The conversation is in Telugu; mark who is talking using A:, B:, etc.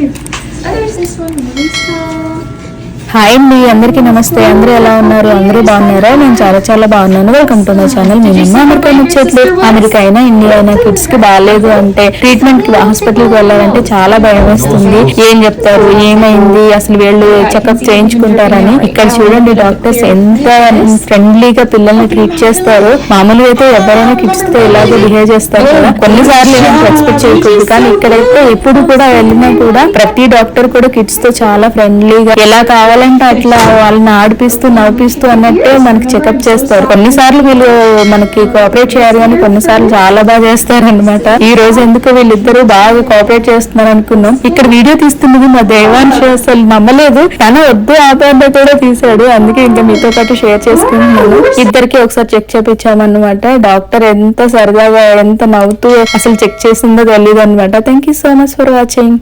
A: There's this one, Melissa.
B: Hi అండి, అందరికీ నమస్తే. అందరూ ఎలా ఉన్నారు? అందరూ బాగున్నారా? నేను చాలా బాగున్నాను. Welcome to my channel. మేము అమెరికా ముచ్చట్లు. అమెరికా అయినా ఇండియా అయినా కిడ్స్ కి బాగాలేదు అంటే ట్రీట్మెంట్ కి హాస్పిటల్ కి వెళ్ళాలంటే చాలా భయం వేస్తుంది. ఏం చెప్తారు, ఏమైంది, అసలు వీళ్ళు చెకప్ చేయించుకుంటారని. ఇక్కడ చూడండి, డాక్టర్స్ ఎంత ఫ్రెండ్లీగా పిల్లల్ని ట్రీట్ చేస్తారు. మామూలుగా అయితే ఎవరైనా కిడ్స్ తో ఇలాగే బిహేవ్ చేస్తారు కదా, కొన్నిసార్లు ఏమైనా ఎక్స్పెక్ట్ చేయకూడదు. కానీ ఇక్కడైతే ఎప్పుడు కూడా వెళ్ళినా కూడా ప్రతి డాక్టర్ కూడా కిడ్స్ తో చాలా ఫ్రెండ్లీగా ఎలా కావాలంటే అట్లా వాళ్ళని ఆడిపిస్తూ నవ్విస్తూ అన్నట్టే మనకి చెకప్ చేస్తారు. కొన్నిసార్లు వీళ్ళు మనకి కోఆపరేట్ చేయాలి కానీ కొన్నిసార్లు చాలా బాగా చేస్తారు అనమాట. ఈ రోజు ఎందుకు వీళ్ళిద్దరూ బాగా కోఆపరేట్ చేస్తున్నారు అనుకున్నాం. ఇక్కడ వీడియో తీస్తున్నది మా దేవాంశ్, అసలు నమ్మలేదు. కానీ వద్దు ఆపేంత కూడా తీసాడు. అందుకే ఇంకా మీతో పాటు షేర్ చేసుకుంటున్నాను. ఇద్దరికి ఒకసారి చెక్ చేపించామన్నమాట. డాక్టర్ ఎంత సరదాగా ఎంత నవ్వుతూ అసలు చెక్ చేసిందో తెలియదు అనమాట. Thank you so much for watching.